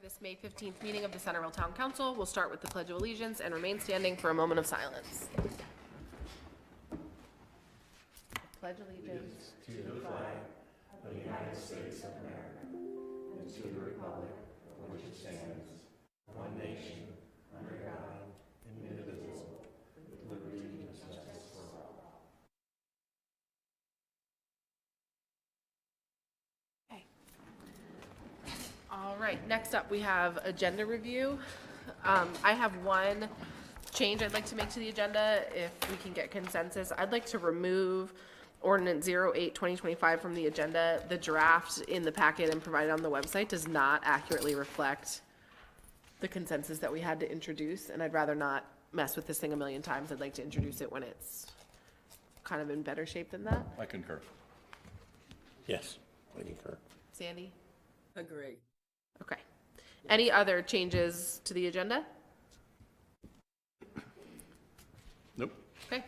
This May 15th meeting of the Centreville Town Council, we'll start with the Pledge of Allegiance and remain standing for a moment of silence. Pledge allegiance to the flag of the United States of America and to the republic for which it stands, one nation, under God, indivisible, with liberty and justice for all. Okay. All right, next up, we have agenda review. I have one change I'd like to make to the agenda, if we can get consensus. I'd like to remove ordinance 08-2025 from the agenda. The draft in the packet and provided on the website does not accurately reflect the consensus that we had to introduce, and I'd rather not mess with this thing a million times. I'd like to introduce it when it's kind of in better shape than that. I concur. Yes, I concur. Sandy? Agree. Okay. Any other changes to the agenda? Nope. Okay.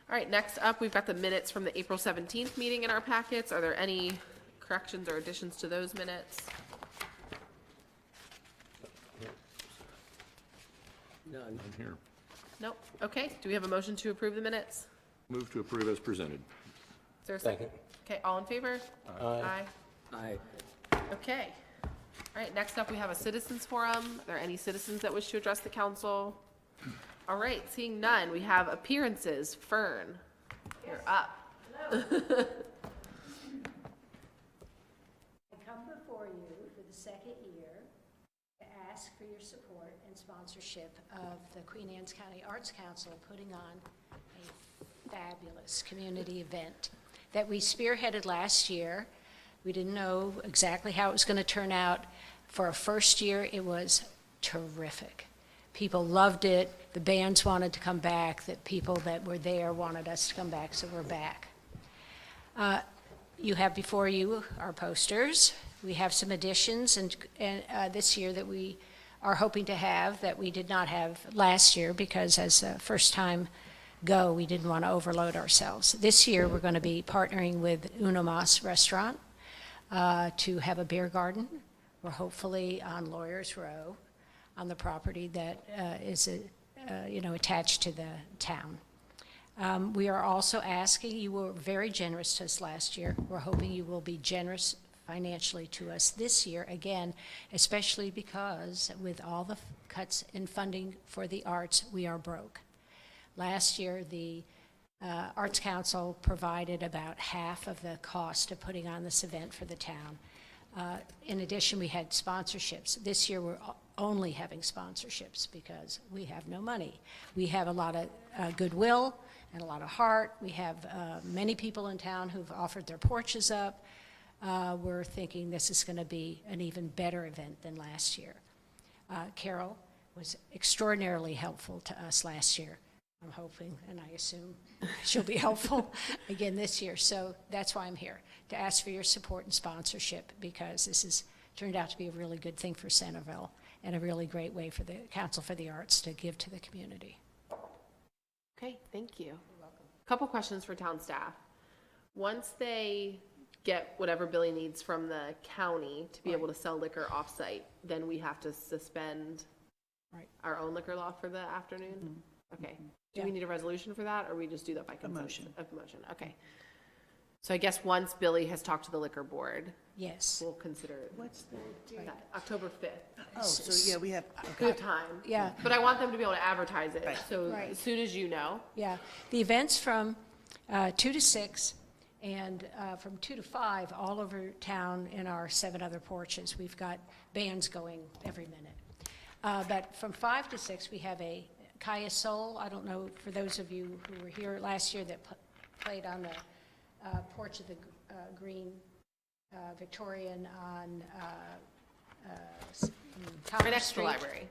All right, next up, we've got the minutes from the April 17th meeting in our packets. Are there any corrections or additions to those minutes? None. I'm here. Nope. Okay, do we have a motion to approve the minutes? Move to approve as presented. Is there a second? Okay, all in favor? Aye. Aye. Okay. All right, next up, we have a citizens forum. Are there any citizens that wish to address the council? All right, seeing none, we have appearances. Fern, you're up. I come before you for the second year to ask for your support and sponsorship of the Queen Anne's County Arts Council putting on a fabulous community event that we spearheaded last year. We didn't know exactly how it was going to turn out. For a first year, it was terrific. People loved it. The bands wanted to come back. The people that were there wanted us to come back, so we're back. You have before you our posters. We have some additions and this year that we are hoping to have that we did not have last year because as a first time go, we didn't want to overload ourselves. This year, we're going to be partnering with Uno Mas Restaurant to have a beer garden. We're hopefully on Lawyers Row on the property that is attached to the town. We are also asking, you were very generous to us last year. We're hoping you will be generous financially to us this year, again, especially because with all the cuts in funding for the arts, we are broke. Last year, the Arts Council provided about half of the cost of putting on this event for the town. In addition, we had sponsorships. This year, we're only having sponsorships because we have no money. We have a lot of goodwill and a lot of heart. We have many people in town who've offered their porches up. We're thinking this is going to be an even better event than last year. Carol was extraordinarily helpful to us last year. I'm hoping, and I assume she'll be helpful again this year. So that's why I'm here, to ask for your support and sponsorship, because this has turned out to be a really good thing for Centreville and a really great way for the Council for the Arts to give to the community. Okay, thank you. You're welcome. Couple questions for town staff. Once they get whatever Billy needs from the county to be able to sell liquor off-site, then we have to suspend our own liquor law for the afternoon? Okay. Do we need a resolution for that, or we just do that by consensus? A motion. Okay. So I guess once Billy has talked to the liquor board, Yes. we'll consider it. What's the date? October 5th. Oh, so yeah, we have, Good time. Yeah. But I want them to be able to advertise it. Right. So Right. as soon as you know. Yeah, the event's from 2 to 6 and from 2 to 5 all over town in our 7 other porches. We've got bands going every minute. But from 5 to 6, we have a Kaya Soul. I don't know, for those of you who were here last year that played on the porch of the Green Victorian on Copper Right next to Street. the library.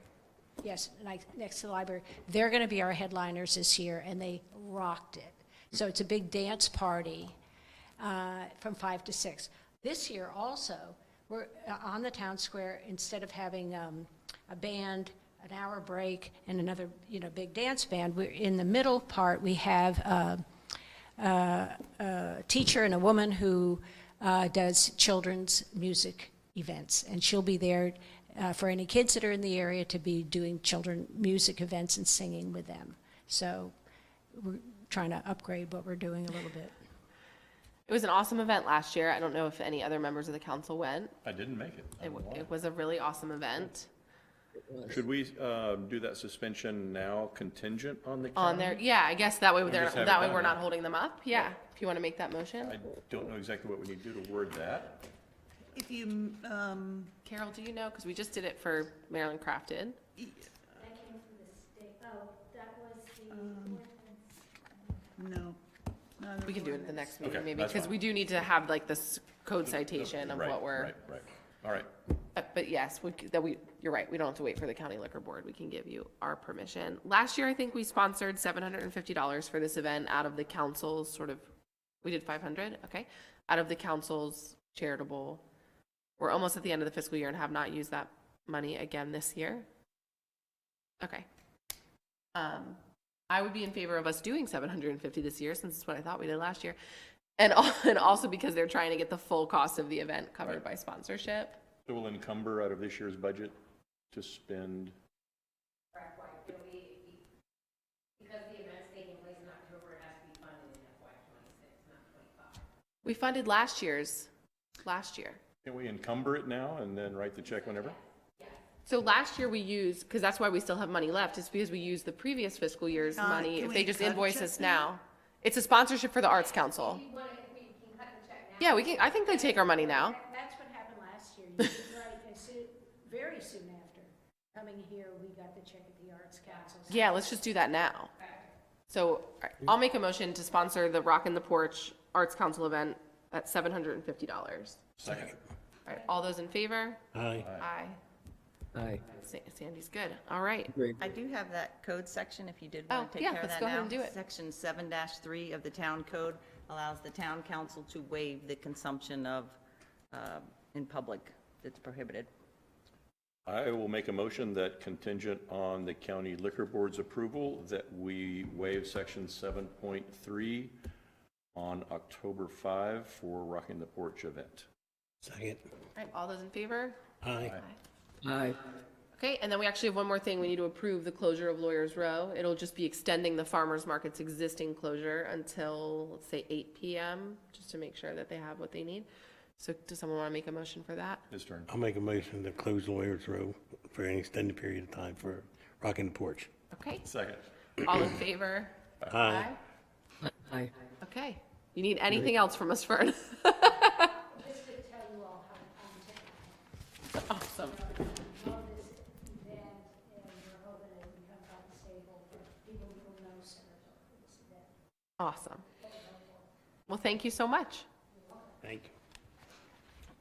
Yes, next to the library. They're going to be our headliners this year, and they rocked it. So it's a big dance party from 5 to 6. This year also, we're on the town square. Instead of having a band, an hour break, and another big dance band, we're in the middle part. We have a teacher and a woman who does children's music events, and she'll be there for any kids that are in the area to be doing children music events and singing with them. So we're trying to upgrade what we're doing a little bit. It was an awesome event last year. I don't know if any other members of the council went. I didn't make it. I don't know why. It was a really awesome event. Should we do that suspension now contingent on the county? On there, yeah, I guess that way just have it that way done we're not then. holding them up. Yeah, if you want to make that motion. I don't know exactly what we need to do to word that. If you, Carol, do you know? Because we just did it for Maryland Crafted. That came from the state. Oh, that was no. not We can do it at the next meeting, Okay, maybe, that's because fine. we do need to have like this code citation of Right, what we're. Right. All right. But yes, you're right. We don't have to wait for the county liquor board. We can give you our permission. Last year, I think we sponsored $750 for this event out of the council's we did 500. Okay. Out of the council's charitable. We're almost at the end of the fiscal year and have not used that money again this year. Okay. I would be in favor of us doing 750 this year, since it's what I thought we did last year. And also because they're trying to get the full cost of the event covered by sponsorship. So we'll encumber out of this year's budget to spend, Because the event's taking place in October, it has to be funded in FY '26, not '25. We funded last year. can we encumber it now and then write the check whenever? So last year we used, because that's why we still have money left, is because we used the previous fiscal year's money. can If we they just cut a invoice check us now? now. It's a sponsorship for the Arts Council. We can cut the check now. Yeah, we can, I think they take our money now. That's what happened last year. You should write, very soon after coming here, we got the check at the Arts Council. Yeah, let's just do that now. So all right, I'll make a motion to sponsor the Rockin' the Porch Arts Council event at $750. Second. All right, all those in favor? Aye. Aye. Aye. Sandy's good. All right. Agreed. I do have that code section, if you did Oh, want to take yeah, care of let's that go ahead now. and do it. Section 7-3 of the town code allows the town council to waive the consumption of, in public, that's prohibited. I will make a motion that contingent on the county liquor board's approval, that we waive section 7.3 on October 5 for Rocking the Porch event. Second. All right, all those in favor? Aye. Aye. Okay, and then we actually have one more thing. We need to approve the closure of Lawyers Row. It'll just be extending the farmer's market's existing closure until, let's say, 8 p.m., just to make sure that they have what they need. So does someone want to make a motion for that? His turn. I'll make a motion to close Lawyers Row for an extended period of time for Rocking the Porch. Okay, Second. all in favor? Aye. Aye. Okay. You need anything else from us, Fern? Just to tell you all how I'm Awesome. love this event, and we're hoping it becomes out stable for people who know Centreville for this event. Awesome. Well, thank you so much. Thank you.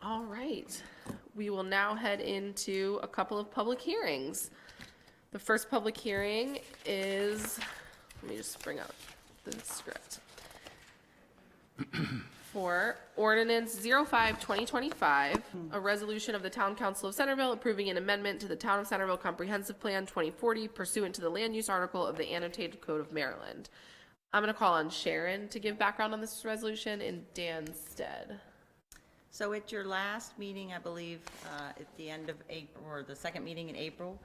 All right. We will now head into a couple of public hearings. The first public hearing is, let me just bring up the script. For ordinance 05-2025, a resolution of the Town Council of Centreville approving an amendment to the Town of Centreville Comprehensive Plan 2040 pursuant to the land use article of the annotated code of Maryland. I'm going to call on Sharon to give background on this resolution in Dan's stead. So at your last meeting, I believe, at the end of April, or the second meeting in April,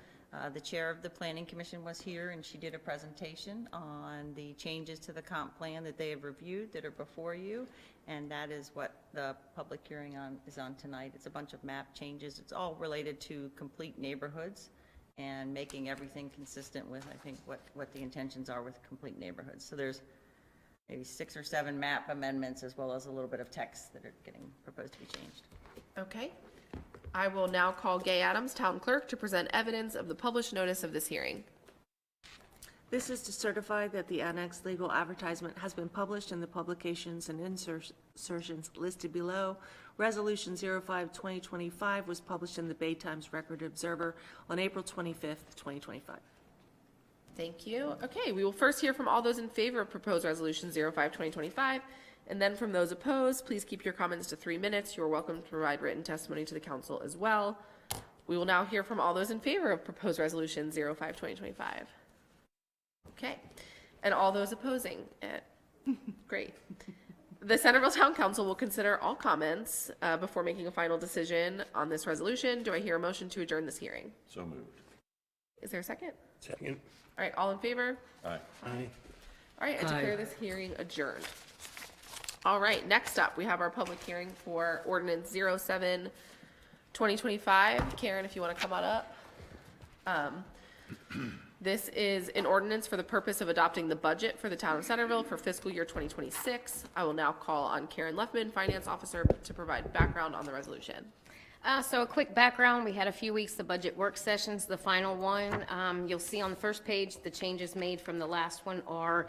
the chair of the planning commission was here, and she did a presentation on the changes to the comp plan that they have reviewed that are before you, and that is what the public hearing is on tonight. It's a bunch of map changes. It's all related to complete neighborhoods and making everything consistent with, I think, what the intentions are with complete neighborhoods. So there's maybe 6 or 7 map amendments, as well as a little bit of text that are getting proposed to be changed. Okay. I will now call Gay Adams, Town Clerk, to present evidence of the published notice of this hearing. this is to certify that the annexed legal advertisement has been published in the publications and insertions listed below. Resolution 05-2025 was published in the Bay Times Record Observer on April 25th, 2025. Thank you. Okay, we will first hear from all those in favor of proposed resolution 05-2025, and then from those opposed. Please keep your comments to 3 minutes. You are welcome to provide written testimony to the council as well. We will now hear from all those in favor of proposed resolution 05-2025. Okay, and all those opposing it. Great. The Centreville Town Council will consider all comments before making a final decision on this resolution. Do I hear a motion to adjourn this hearing? So moved. Is there a second? Second. All right, all in favor? Aye. Aye. All right, I declare this hearing adjourned. All right, next up, we have our public hearing for ordinance 07-2025. Karen, if you want to come on up. This is an ordinance for the purpose of adopting the budget for the town of Centreville for fiscal year 2026. I will now call on Karen Leffman, Finance Officer, to provide background on the resolution. So a quick background, we had a few weeks of budget work sessions, the final one. You'll see on the first page, the changes made from the last one are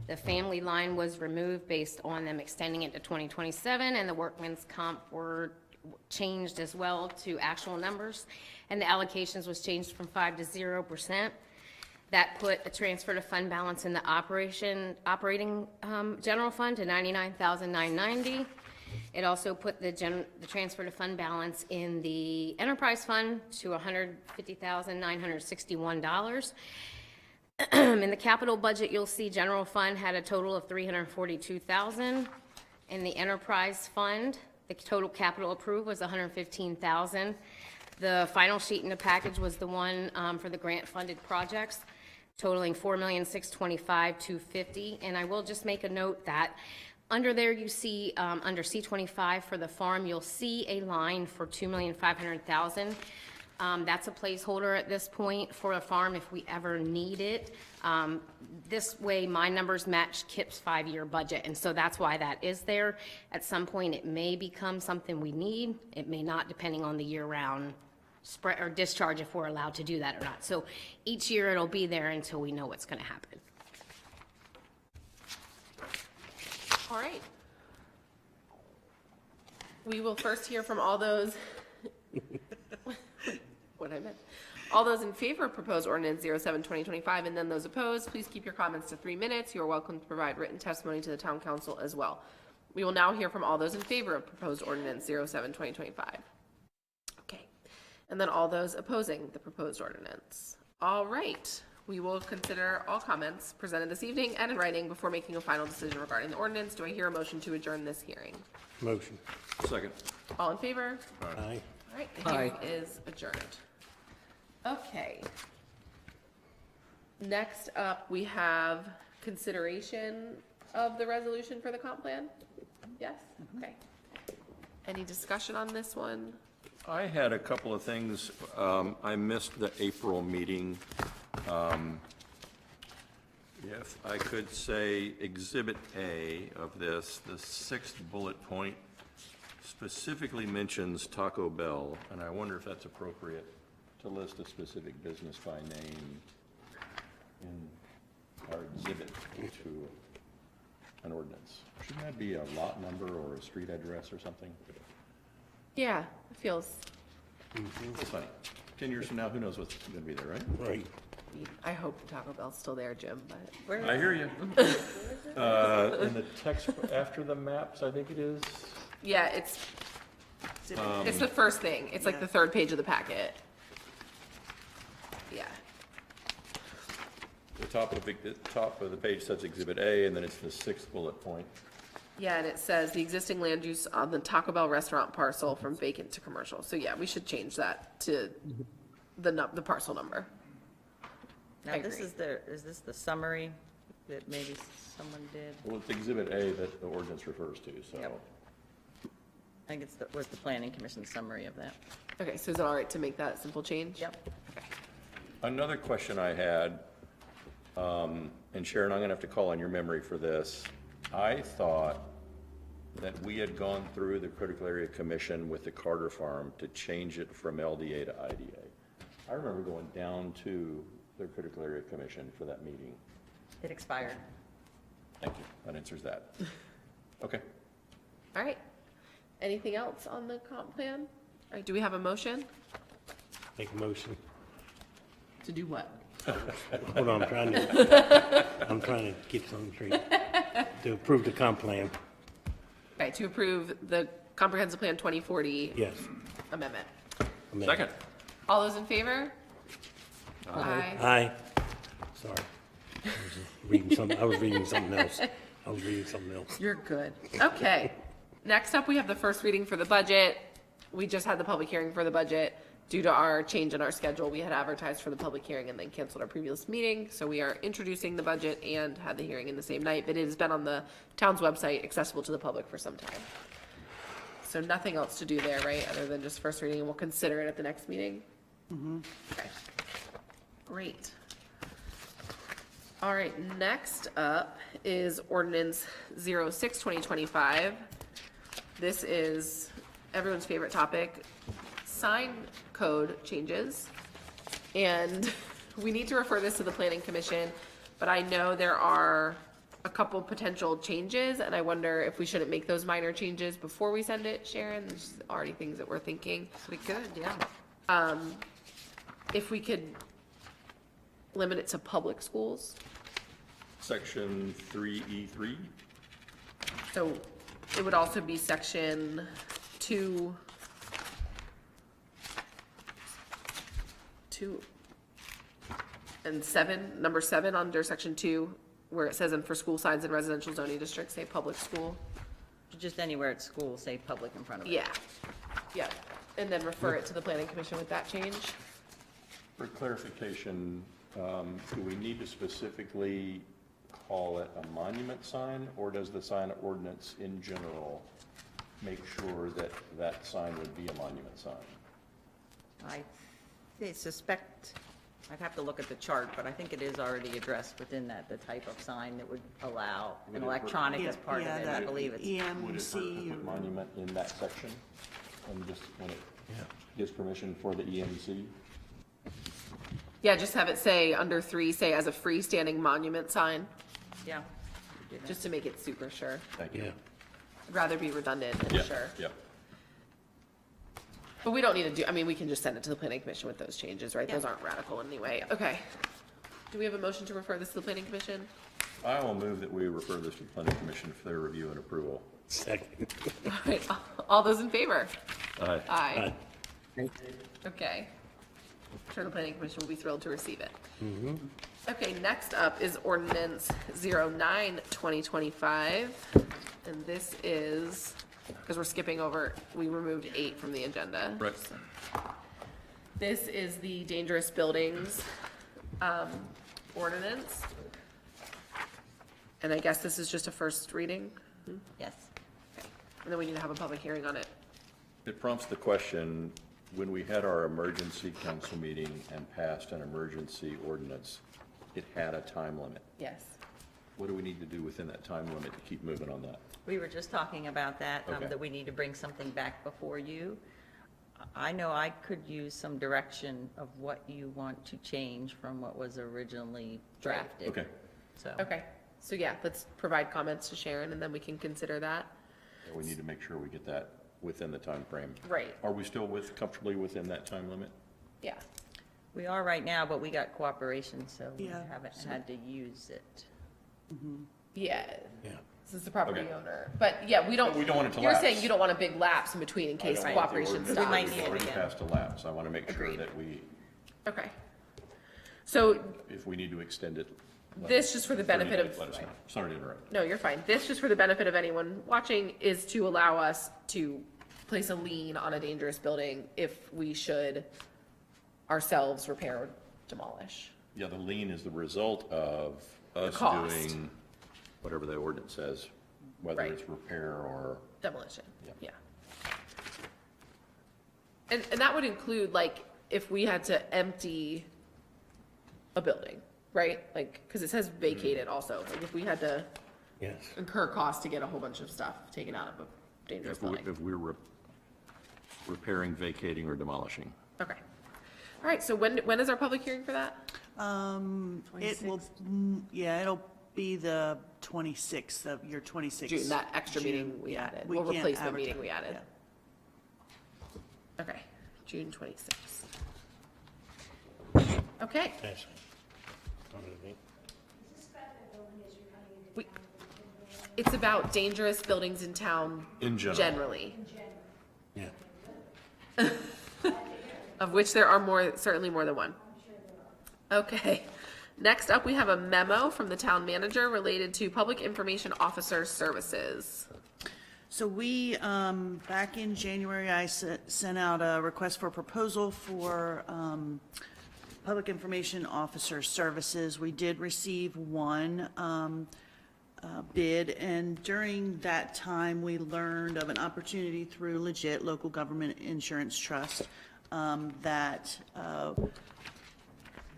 the family line was removed based on them extending it to 2027, and the workman's comp were changed as well to actual numbers, and the allocations was changed from 5 to 0%. That put a transfer to fund balance in the operating general fund to $99,990. It also put the transfer to fund balance in the enterprise fund to $150,961. In the capital budget, you'll see general fund had a total of $342,000. In the enterprise fund, the total capital approved was $115,000. The final sheet in the package was the one for the grant-funded projects, totaling $4,625,250. And I will just make a note that under there, you see, under C25 for the farm, you'll see a line for $2,500,000. That's a placeholder at this point for a farm if we ever need it. This way, my numbers match KIP's 5-year budget, and so that's why that is there. At some point, it may become something we need. It may not, depending on the year-round spread or discharge, if we're allowed to do that or not. So each year, it'll be there until we know what's going to happen. All right. We will first hear from all those, what I meant. All those in favor of proposed ordinance 07-2025, and then those opposed, please keep your comments to 3 minutes. You are welcome to provide written testimony to the town council as well. We will now hear from all those in favor of proposed ordinance 07-2025. Okay. And then all those opposing the proposed ordinance. All right. We will consider all comments presented this evening and in writing before making a final decision regarding the ordinance. Do I hear a motion to adjourn this hearing? Motion. Second. All in favor? Aye. All right, the hearing is adjourned. Okay. Next up, we have consideration of the resolution for the comp plan? Yes? Okay. Any discussion on this one? I had a couple of things. I missed the April meeting. If I could say Exhibit A of this, the 6th bullet point specifically mentions Taco Bell, and I wonder if that's appropriate to list a specific business by name in our exhibit to an ordinance. Shouldn't that be a lot number or a street address or something? Yeah, it feels, It's funny. 10 years from now, who knows what's going to be there, right? Right. I hope Taco Bell's still there, Jim, but. I hear you. In the text after the maps, I think it is. Yeah, it's the first thing. It's like the third page of the packet. Yeah. The top of the page says Exhibit A, and then it's the 6th bullet point. Yeah, and it says the existing land use on the Taco Bell restaurant parcel from vacant to commercial. So yeah, we should change that to the parcel number. Now, I this agree. is this the summary that maybe someone did? Well, it's Exhibit A that the ordinance refers to, so. Yep. I think was the planning commission summary of that. Okay, so is it all right to make that simple change? Yep. Okay. Another question I had, and Sharon, I'm going to have to call on your memory for this. I thought that we had gone through the Critical Area Commission with the Carter Farm to change it from LDA to IDA. I remember going down to the Critical Area Commission for that meeting. It expired. Thank you. That answers that. Okay. All right. Anything else on the comp plan? All right, do we have a motion? Make a motion. To do what? Hold on, I'm trying to get something straight. To approve the comp plan. Okay, to approve the Comprehensive Plan 2040 Yes. amendment. Second. All those in favor? Aye. Aye. Sorry. I was reading something else. I was reading something else. You're good. Okay. Next up, we have the first reading for the budget. We just had the public hearing for the budget. Due to our change in our schedule, we had advertised for the public hearing and then canceled our previous meeting. So we are introducing the budget and had the hearing in the same night, but it has been on the town's website, accessible to the public for some time. So nothing else to do there, right, other than just first reading, and we'll consider it at the next meeting? Okay. Great. All right, next up is ordinance 06-2025. This is everyone's favorite topic, sign code changes. And we need to refer this to the planning commission, but I know there are a couple potential changes, and I wonder if we shouldn't make those minor changes before we send it, Sharon. There's already things that we're thinking. We could, yeah. If we could limit it to public schools. Section 3E3, So it would also be section 2 and 7, number 7 under section 2, where it says, and for school signs in residential zoning districts, say public school. Just anywhere at school, say public in front of it. Yeah, yeah, and then refer it to the planning commission with that change. for clarification, do we need to specifically call it a monument sign, or does the sign ordinance in general make sure that that sign would be a monument sign? I suspect, I'd have to look at the chart, but I think it is already addressed within that, the type of sign that would allow Would an it- electronic as part of Yeah, it, I that believe it's. Would it hurt to EMC, put monument in that section? And just when it gives permission for the EMC? Yeah, just have it say, under 3, say as a freestanding monument sign, Yeah. just to make it super sure. Thank you. Yeah. I'd rather be redundant Yeah, and sure. yeah. But we don't need to do, I mean, we can just send it to the planning commission with those changes, right? Those Yeah. aren't radical anyway. Okay. Do we have a motion to refer this to the planning commission? I will move that we refer this to the planning commission for their review and approval. Second. All right, all those in favor? Aye. Aye. Aye. Okay. I'm sure the planning commission will be thrilled to receive it. Okay, next up is ordinance 09-2025. And this is, because we're skipping over, we removed 8 from the agenda. Right. This is the dangerous buildings ordinance. And I guess this is just a first reading, Yes. and then we need to have a public hearing on it. It prompts the question, when we had our emergency council meeting and passed an emergency ordinance, it had a time limit. Yes. What do we need to do within that time limit to keep moving on that? We were just talking about that, Okay. that we need to bring something back before you. I know I could use some direction of what you want to change from what was originally drafted. Okay. So. Okay, so yeah, let's provide comments to Sharon, and then we can consider that. We need to make sure we get that within the time frame. Right. Are we still comfortably within that time limit? Yeah. We are right now, but we got cooperation, so we Yeah. haven't had to use it. Yeah, Yeah. this is the property Okay. owner, but yeah, we don't. But we don't want it to You're lapse. saying you don't want a big lapse in between in case I don't want the cooperation ordinance stops. We might to be need it already again. past a lapse. I want to make sure Agreed. that we, Okay. So if we need to extend it. this, just for the 30 benefit days, of, let us know. Sorry to interrupt. no, you're fine. This, just for the benefit of anyone watching, is to allow us to place a lien on a dangerous building if we should ourselves repair or demolish. Yeah, the lien is the result of us cost. doing whatever the ordinance says, whether Right. it's repair or, Demolition, Yep. yeah. And that would include, like, if we had to empty a building, right? Like, because it says vacated also, like, if we had to Yes. incur costs to get a whole bunch of stuff taken out of a dangerous building. if we're repairing, vacating, or demolishing. Okay. All right, so when is our public hearing for that? It will, yeah, it'll be the 26th of your 26th. June, that extra meeting June, we yeah. added. We We'll can't replace the advertise- meeting we added. yeah. Okay, June 26th. Okay, Yes. Don't know anything. it's about dangerous buildings in town. In general. Generally, Yeah. of which there are more, certainly more than one. Okay, Next up, we have a memo from the town manager related to public information officer services. So we, back in January, I sent out a request for proposal for public information officer services. We did receive one bid, and during that time, we learned of an opportunity through Legit Local Government Insurance Trust that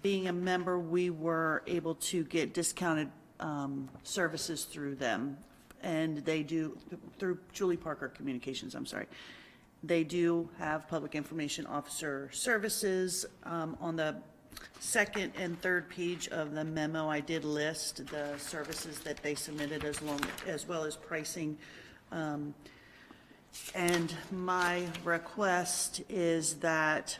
being a member, we were able to get discounted services through them. And they do, through Julie Parker Communications, I'm sorry. They do have public information officer services. On the second and third page of the memo, I did list the services that they submitted as well as pricing. And my request is that,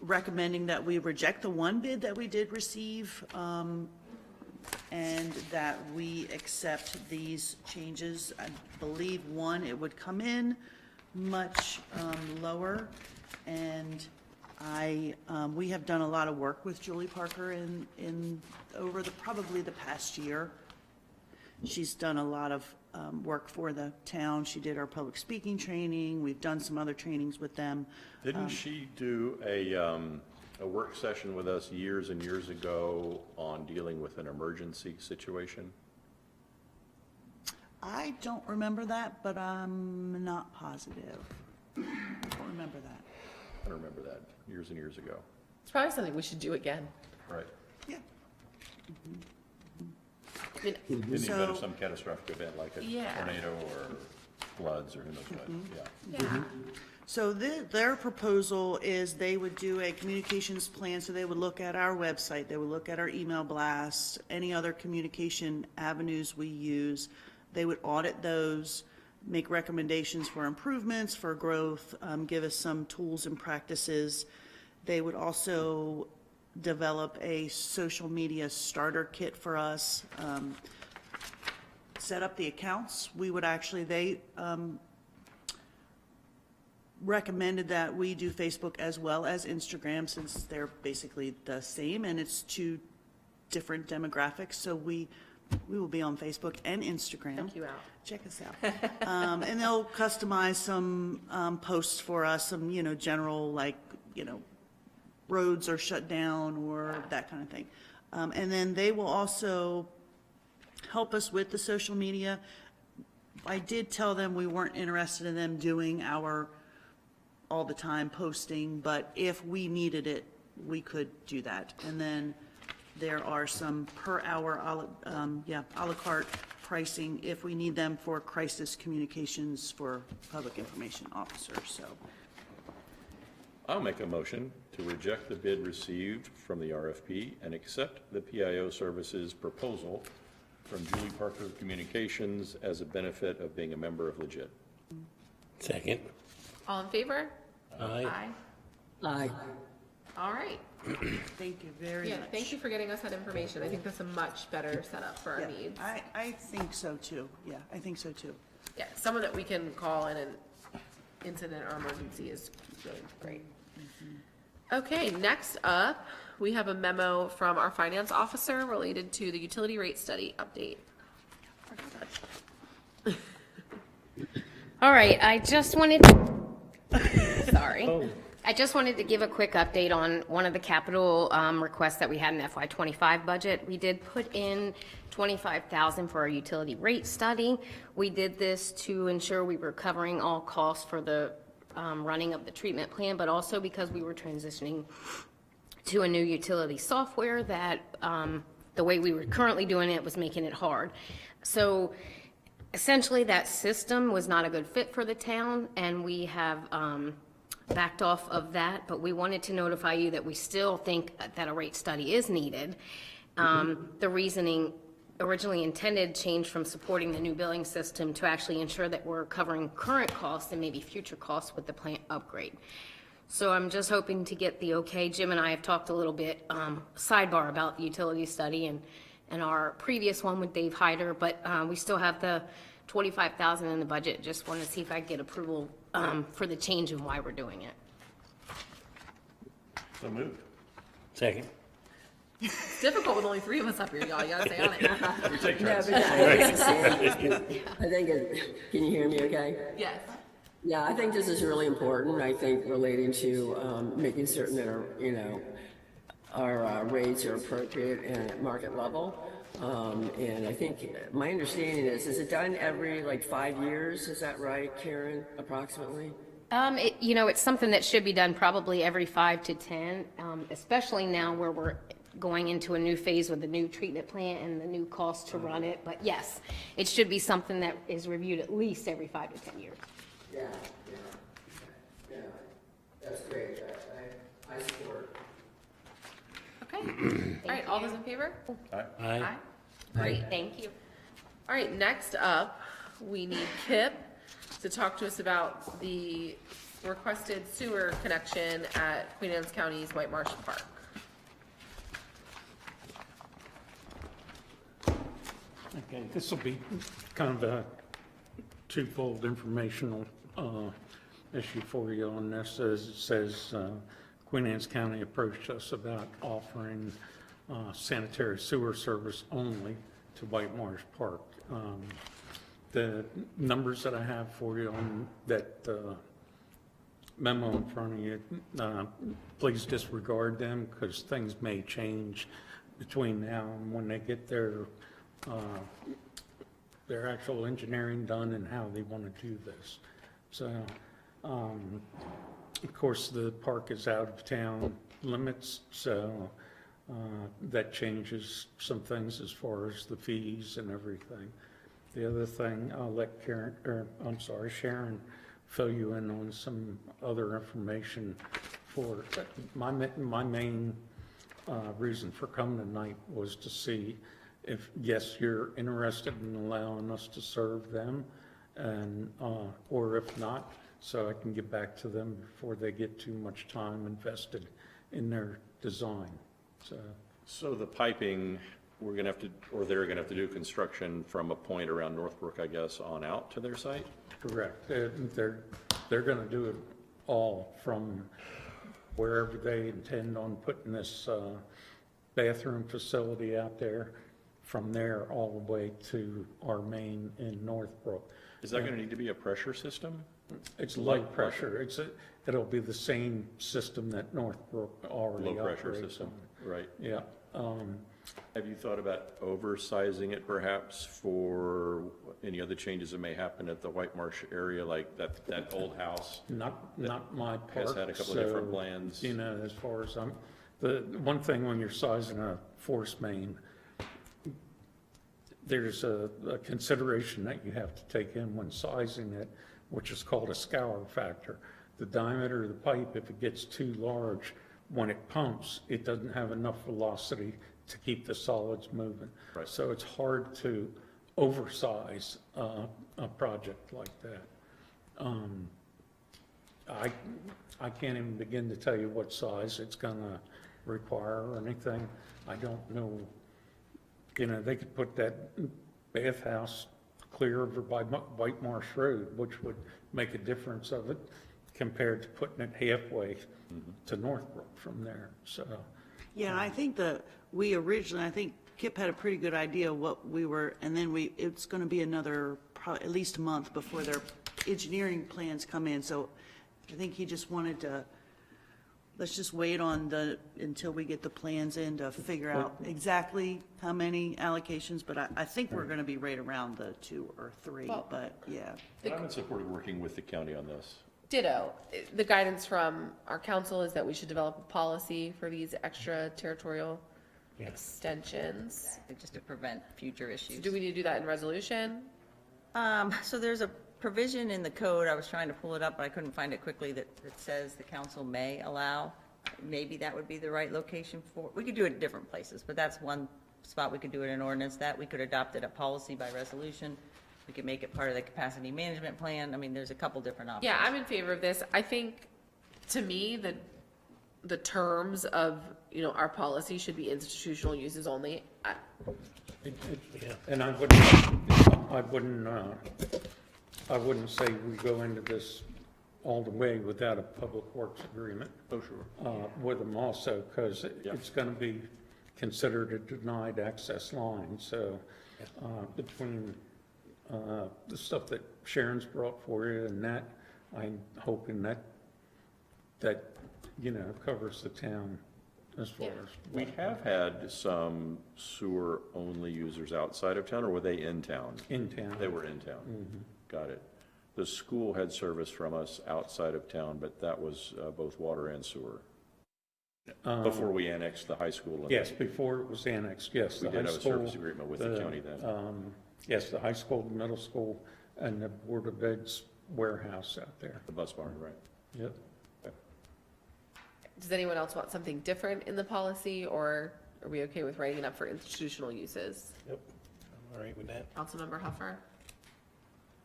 recommending that we reject the one bid that we did receive, and that we accept these changes. I believe, one, it would come in much lower, and we have done a lot of work with Julie Parker in over probably the past year. She's done a lot of work for the town. She did our public speaking training. We've done some other trainings with them. Didn't she do a work session with us years and years ago on dealing with an emergency situation? I don't remember that, but I'm not positive. I don't remember that. I don't remember that, years and years ago. It's probably something we should do again. Right. Yeah. I mean, In the event of So- some catastrophic event like a Yeah. tornado or floods or who knows what, yeah. yeah. So their proposal is they would do a communications plan, so they would look at our website, they would look at our email blasts, any other communication avenues we use. They would audit those, make recommendations for improvements, for growth, give us some tools and practices. They would also develop a social media starter kit for us, set up the accounts. We would actually, they recommended that we do Facebook as well as Instagram, since they're basically the same and it's two different demographics. So we will be on Facebook and Instagram. Check you out. Check us out. And they'll customize some posts for us, some, general, like, roads are shut down or that kind of thing. And then they will also help us with the social media. I did tell them we weren't interested in them doing our all the time posting, but if we needed it, we could do that. And then there are some per hour, a la carte pricing if we need them for crisis communications for public information officers, so. I'll make a motion to reject the bid received from the RFP and accept the PIO services proposal from Julie Parker Communications as a benefit of being a member of Legit. Second. All in favor? Aye. Aye. All right. Thank you very Yeah, much. thank you for getting us that information. I think that's a much better setup for our Yeah, needs. I think so too. Yeah, I think so too. Yeah, someone that we can call in an incident or emergency is really great. Okay, next up, we have a memo from our finance officer related to the utility rate study update. All right, I just wanted, sorry. I just wanted to give a quick update on one of the capital requests that we had in FY '25 budget. We did put in $25,000 for our utility rate study. We did this to ensure we were covering all costs for the running of the treatment plan, but also because we were transitioning to a new utility software that the way we were currently doing it was making it hard. So essentially, that system was not a good fit for the town, and we have backed off of that, but we wanted to notify you that we still think that a rate study is needed. The reasoning originally intended changed from supporting the new billing system to actually ensure that we're covering current costs and maybe future costs with the plant upgrade. So I'm just hoping to get the okay. Jim and I have talked a little bit sidebar about the utility study and our previous one with Dave Hyder, but we still have the $25,000 in the budget. Just want to see if I can get approval for the change and why we're doing it. So moved. Second. It's difficult with only 3 of us up here, y'all. You gotta stay on it. We take No, turns. but I think, can you hear me okay? Yes. Yeah, I think this is really important. I think relating to making certain that our rates are appropriate and at market level. And I think my understanding is it done every like 5 years? Is that right, Karen, approximately? It's something that should be done probably every 5 to 10, especially now where we're going into a new phase with the new treatment plant and the new cost to run it. But yes, it should be something that is reviewed at least every 5 to 10 years. Yeah, that's great. I support. Okay. All right, all those in favor? Aye. Great. Thank you. All right, next up, we need Kip to talk to us about the requested sewer connection at Queen Anne's County's White Marsh Park. Okay, this will be kind of a twofold informational issue for you on this. As it says, Queen Anne's County approached us about offering sanitary sewer service only to White Marsh Park. The numbers that I have for you on that memo in front of you, please disregard them because things may change between now and when they get their actual engineering done and how they want to do this. So, of course, the park is out of town limits, so that changes some things as far as the fees and everything. The other thing, I'll let Sharon fill you in on some other information for my main reason for coming tonight was to see if, yes, you're interested in allowing us to serve them, and or if not, so I can get back to them before they get too much time invested in their design. So the piping, we're gonna have to, or they're gonna have to do construction from a point around Northbrook, I guess, on out to their site? Correct. They're gonna do it all from wherever they intend on putting this bathroom facility out there, from there all the way to our main in Northbrook. Is that gonna need to be a pressure system? It's low pressure. It'll be the same system that Northbrook already Low pressure operates system, on. right. Yeah. Have you thought about oversizing it perhaps for any other changes that may happen at the White Marsh area, like that old house? Not my part. Has had a couple of different plans. You know, as far as the one thing when you're sizing a force main, there's a consideration that you have to take in when sizing it, which is called a scour factor. The diameter of the pipe, if it gets too large, when it pumps, it doesn't have enough velocity to keep the solids moving. Right. So it's hard to oversize a project like that. I can't even begin to tell you what size it's gonna require or anything. I don't know. You know, they could put that bathhouse clear over by White Marsh Road, which would make a difference of it compared to putting it halfway to Northbrook from there, so. Yeah, I think I think Kip had a pretty good idea of what we were, and then it's gonna be another, probably at least a month before their engineering plans come in, so I think he just wanted to, let's just wait until we get the plans in to figure out exactly how many allocations, but I think we're gonna be right around the 2 or 3, but yeah. But I'm in support of working with the county on this. Ditto. The guidance from our council is that we should develop a policy for these extraterritorial extensions. Just to prevent future issues. Do we need to do that in resolution? So there's a provision in the code, I was trying to pull it up, but I couldn't find it quickly, that says the council may allow. Maybe that would be the right location for, we could do it in different places, but that's one spot we could do it in ordinance, that we could adopt it a policy by resolution. We could make it part of the capacity management plan. I mean, there's a couple different options. Yeah, I'm in favor of this. I think, to me, the terms of, our policy should be institutional uses only. And I wouldn't say we go into this all the way without a public works agreement. Oh, sure. With them also, because it's going to be considered a denied access line. So between the stuff that Sharon's brought for you and that, I'm hoping that covers the town as far as. We have had some sewer-only users outside of town, or were they in town? In town. They were in town. Got it. The school had service from us outside of town, but that was both water and sewer. Before we annexed the high school. and Yes, before it was annexed, yes. We the did high have a school, service agreement with the county then. Yes, the high school, the middle school, and the Board of Ed's warehouse out there. The bus barn, right. Yep. Does anyone else want something different in the policy, or are we okay with writing it up for institutional uses? Yep, I'm all right with that. Councilmember Huffer?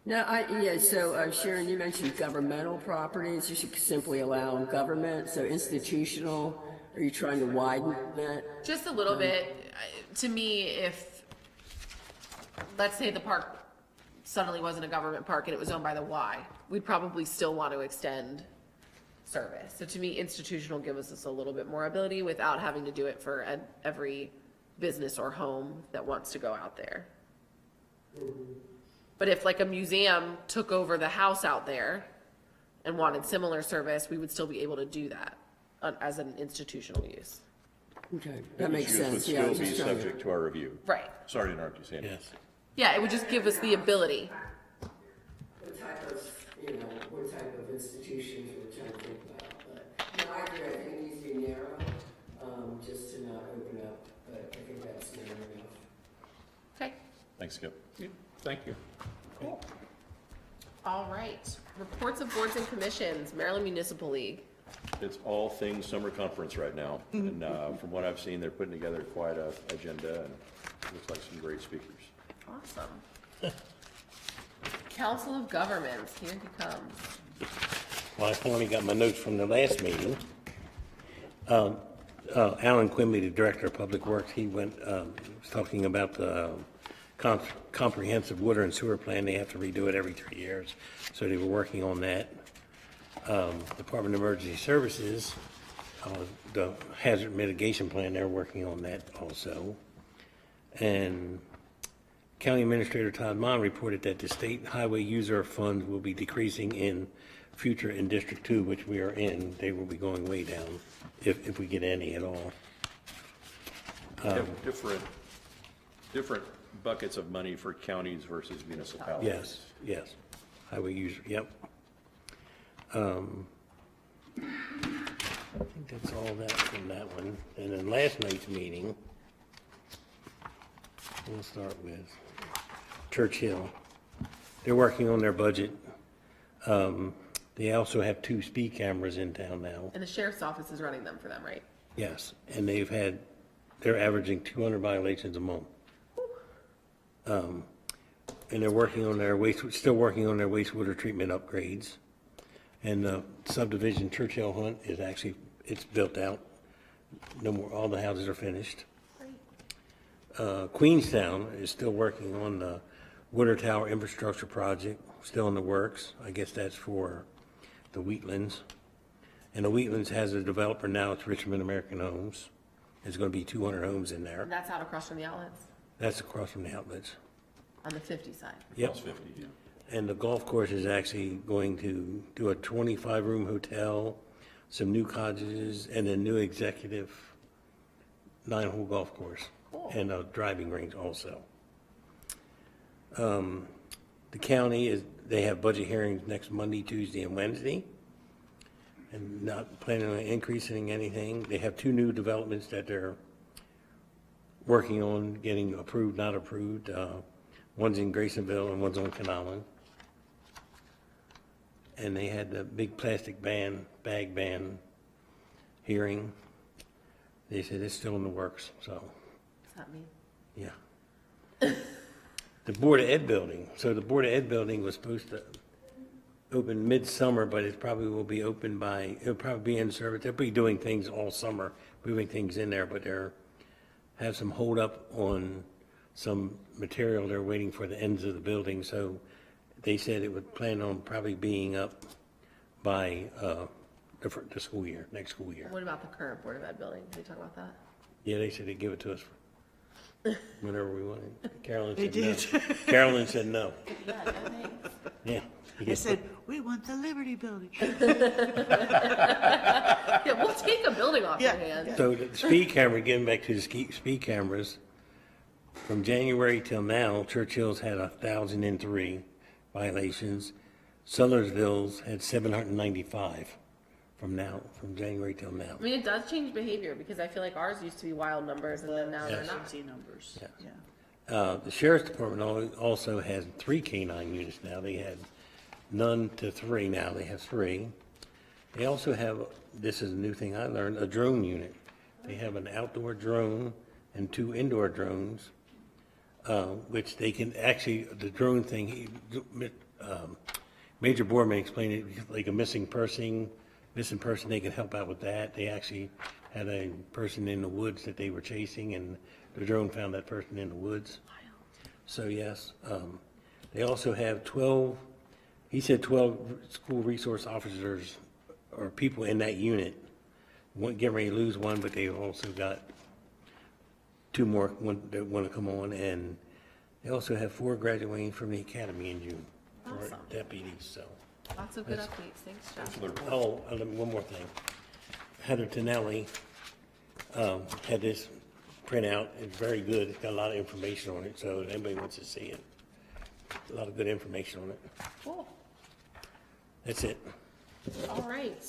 No, so Sharon, you mentioned governmental properties. You should simply allow government, so institutional, are you trying to widen that? Just a little bit. To me, if, let's say the park suddenly wasn't a government park and it was owned by the Y, we'd probably still want to extend service. So to me, institutional gives us a little bit more ability without having to do it for every business or home that wants to go out there. But if like a museum took over the house out there and wanted similar service, we would still be able to do that as an institutional use. Okay, that makes Use would sense, yeah. I still was be just trying to- subject to our review. Right. Sorry to interrupt you, Sandy. Yes. Yeah, it would just give us the ability. What type of institutions we're trying to think about, but, no, I agree, I think it needs to be narrow, just to not open up, but I think that's narrow enough. Okay. Thanks, Skip. Thank you. Cool. All right. Reports of boards and commissions, Maryland Municipal League. It's all things summer conference right now. And from what I've seen, they're putting together quite a agenda, and looks like some great speakers. Awesome. Council of Governments, here he comes. Well, I finally got my notes from the last meeting. Alan Quimby, the Director of Public Works, he was talking about the comprehensive water and sewer plan. They have to redo it every 3 years, so they were working on that. Department of Emergency Services, the hazard mitigation plan, they're working on that also. And County Administrator Todd Mon reported that the state highway user funds will be decreasing in future in District 2, which we are in. They will be going way down if we get any at all. We have different buckets of money for counties versus municipalities. Yes. Highway user, yep. I think that's all that from that one. And then last night's meeting, we'll start with Churchill. They're working on their budget. They also have 2 speed cameras in town now. And the sheriff's office is running them for them, right? Yes, and they're averaging 200 violations a month. And they're working on still working on their wastewater treatment upgrades. And the subdivision Churchill Hunt is it's built out. No more, all the houses are finished. Queenstown is still working on the Winter Tower infrastructure project, still in the works. I guess that's for the Wheatlands. And the Wheatlands has a developer now, it's Richmond American Homes. There's gonna be 200 homes in there. And that's out across from the outlets That's across from the outlets. on the 50 side. Yep. Plus 50, yeah. And the golf course is actually going to do a 25-room hotel, some new cottages, and a new executive 9-hole golf course. And a driving range also. The county they have budget hearings next Monday, Tuesday, and Wednesday. And not planning on increasing anything. They have 2 new developments that they're working on getting approved, not approved. One's in Graysonville and one's on Canallen. And they had the big plastic bag ban hearing. They said it's still in the works, so, Does that mean? yeah. The Board of Ed building, so the Board of Ed building was supposed to open midsummer, but it probably will be open it'll probably be in service. They'll be doing things all summer, moving things in there, but have some hold up on some material. They're waiting for the ends of the building, so they said it would plan on probably being up by the school year, next school year. What about the current Board of Ed building? Did we talk about that? Yeah, they said they'd give it to us whenever we wanted. Carolyn They said no. did. Carolyn said no. Yeah. I said, we want the Liberty Building. Yeah, we'll take a building off your hands. So the speed camera, getting back to the speed cameras, from January till now, Churchill's had 1,003 violations. Sellersville's had 795 from January till now. I mean, it does change behavior because I feel like ours used to be wild numbers and then now they're not. Emergency numbers, Yes. yeah. The sheriff's department also has 3 K-9 units now. They had none to 3, now they have 3. They also have, this is a new thing I learned, a drone unit. They have an outdoor drone and 2 indoor drones, which they can actually, the drone thing, Major Boardman explained it like a missing person, they can help out with that. They actually had a person in the woods that they were chasing, and the drone found that person in the woods. So yes, they also have 12, he said 12 school resource officers or people in that unit. Getting ready to lose one, but they've also got 2 more that want to come on, and they also have 4 graduating from the academy in June for Awesome. deputies, so. Lots of good updates. Thanks, Jeff. Oh, one more thing. Heather Tonelli had this printout. It's very good. It's got a lot of information on it, so if anybody wants to see it, a lot of good information on it. Cool. That's it. All right.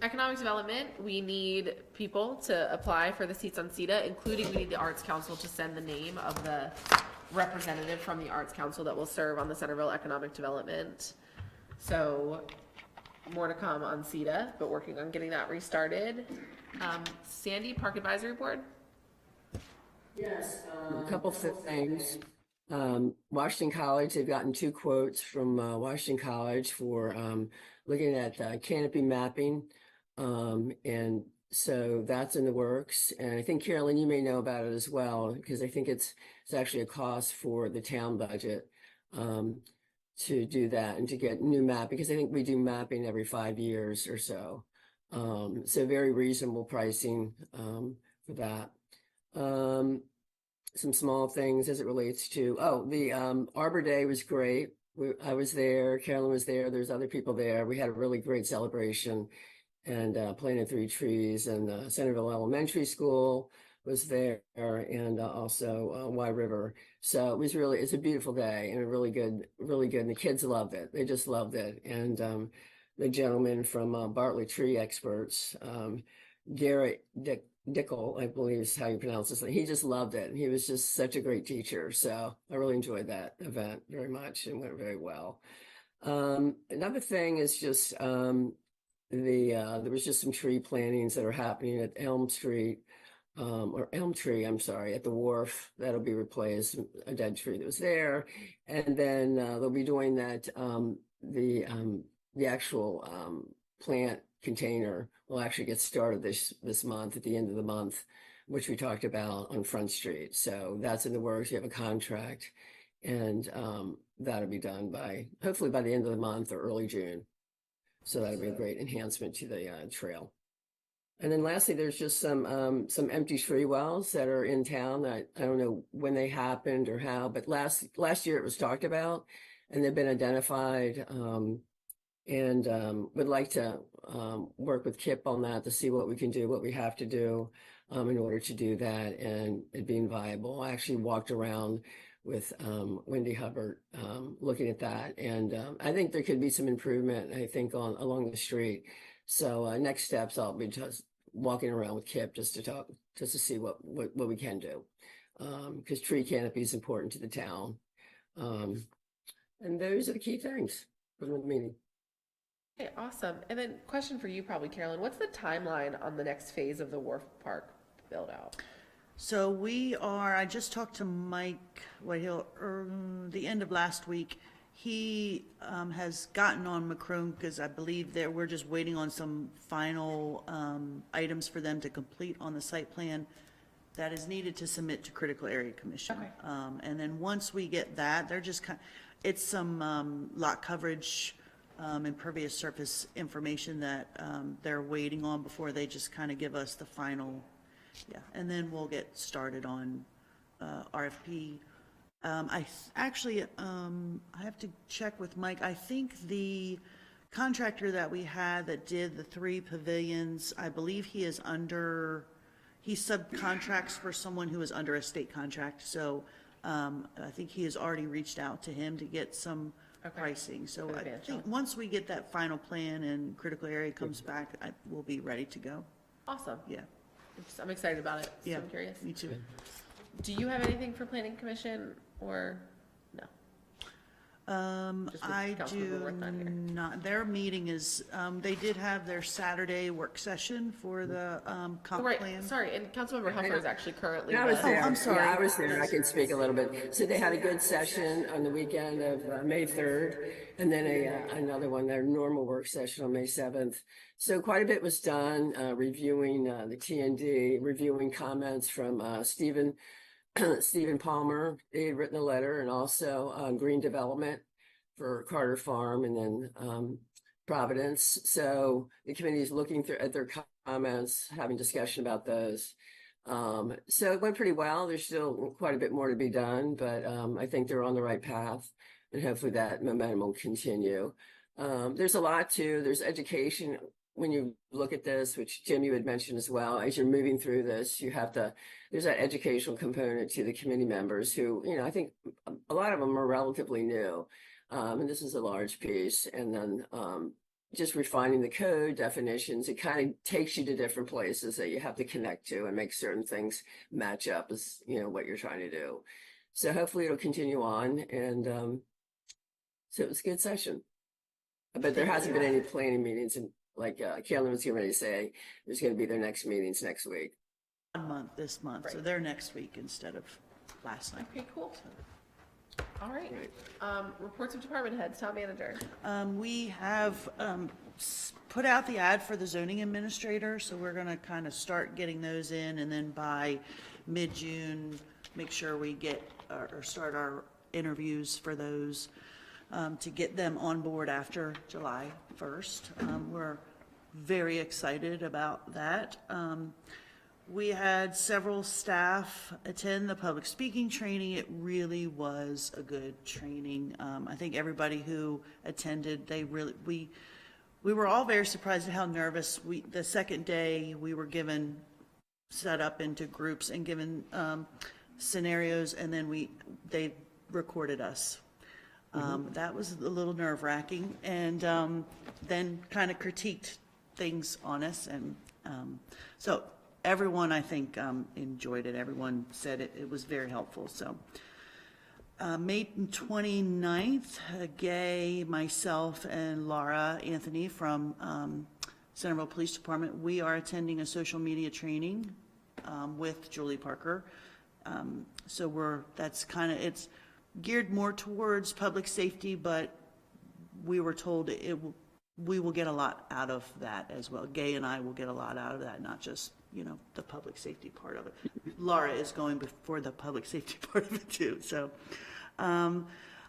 Economic development, we need people to apply for the seats on CETA, including we need the Arts Council to send the name of the representative from the Arts Council that will serve on the Centreville Economic Development. So more to come on CETA, but working on getting that restarted. Sandy, Park Advisory Board? Yes, a couple of things. Washington College, they've gotten 2 quotes from Washington College for looking at canopy mapping. And so that's in the works. And I think, Carolyn, you may know about it as well, because I think it's actually a cost for the town budget to do that and to get new map, because I think we do mapping every 5 years or so. So very reasonable pricing for that. Some small things as it relates to, the Arbor Day was great. I was there, Carolyn was there, there's other people there. We had a really great celebration and planted 3 trees, and Centreville Elementary School was there, and also Y River. So it was really, it's a beautiful day and really good. And the kids loved it. They just loved it. And the gentleman from Bartley Tree Experts, Garrett Dickel, I believe is how you pronounce this. He just loved it. He was just such a great teacher. So I really enjoyed that event very much and went very well. Another thing is just there was just some tree plantings that are happening at Elm Tree, I'm sorry, at the wharf. That'll be replaced, a dead tree that was there. And then they'll be doing that, the actual plant container will actually get started this month, at the end of the month, which we talked about on Front Street. So that's in the works. We have a contract, and that'll be done hopefully by the end of the month or early June. So that'll be a great enhancement to the trail. And then lastly, there's just some empty tree wells that are in town that I don't know when they happened or how, but last year it was talked about and they've been identified. And would like to work with Kip on that to see what we can do, what we have to do in order to do that and it being viable. I actually walked around with Wendy Hubbard looking at that, and I think there could be some improvement, I think, along the street. So next steps, I'll be just walking around with Kip just to see what we can do, because tree canopy is important to the town. And those are the key things from the meeting. Okay, awesome. And then question for you probably, Carolyn, what's the timeline on the next phase of the Wharf Park build out? So I just talked to Mike Whitehill the end of last week. He has gotten on Macron because I believe we're just waiting on some final items for them to complete on the site plan that is needed to submit to Critical Area Commission. Okay. And then once we get that, they're just it's some lot coverage impervious surface information that they're waiting on before they just kind of give us the final, and then we'll get started on RFP. I have to check with Mike. I think the contractor that we had that did the 3 pavilions, I believe he subcontracts for someone who is under a state contract. So I think he has already reached out to him to get some pricing. So I think once we get that final plan and critical area comes back, we'll be ready to go. Awesome. Yeah. I'm excited about it. So Yeah. I'm curious. Me too. Do you have anything for planning commission or no? Just with I Councilmember do Worth not here. not, their meeting is, they did have their Saturday work session for the comp Right, plan. sorry, and Councilmember Huffer is actually currently. I was the- there. I'm sorry. Yeah, I was there. I can speak a little bit. So they had a good session on the weekend of May 3rd, and then another one, their normal work session on May 7th. So quite a bit was done, reviewing the T&D, reviewing comments from Stephen Palmer. He had written a letter, and also Green Development for Carter Farm, and then Providence. So the committee is looking at their comments, having discussion about those. So it went pretty well. There's still quite a bit more to be done, but I think they're on the right path, and hopefully that momentum will continue. There's a lot too. There's education. When you look at this, which Jim, you had mentioned as well, as you're moving through this, there's that educational component to the committee members who, I think a lot of them are relatively new. And this is a large piece. And then just refining the code definitions, it kind of takes you to different places that you have to connect to and make certain things match up as, what you're trying to do. So hopefully it'll continue on. And so it was a good session. But there hasn't been any planning meetings. And like Kaylin was getting ready to say, there's going to be their next meetings next week. This month, so Right. they're next week instead of last night. Okay, cool. All right. Reports of department heads, town manager. We have put out the ad for the zoning administrator, so we're gonna kind of start getting those in, and then by mid-June, make sure we get, or start our interviews for those, to get them on board after July 1st. We're very excited about that. We had several staff attend the public speaking training. It really was a good training. I think everybody who attended, we were all very surprised at how nervous the second day we were set up into groups and given scenarios, and then they recorded us. That was a little nerve-wracking, and then kind of critiqued things on us, and so everyone, I think, enjoyed it. Everyone said it was very helpful. So May 29th, Gay, myself, and Laura Anthony from Centreville Police Department, we are attending a social media training with Julie Parker. So it's geared more towards public safety, but we were told we will get a lot out of that as well. Gay and I will get a lot out of that, not just the public safety part of it. Laura is going before the public safety part of it too. So a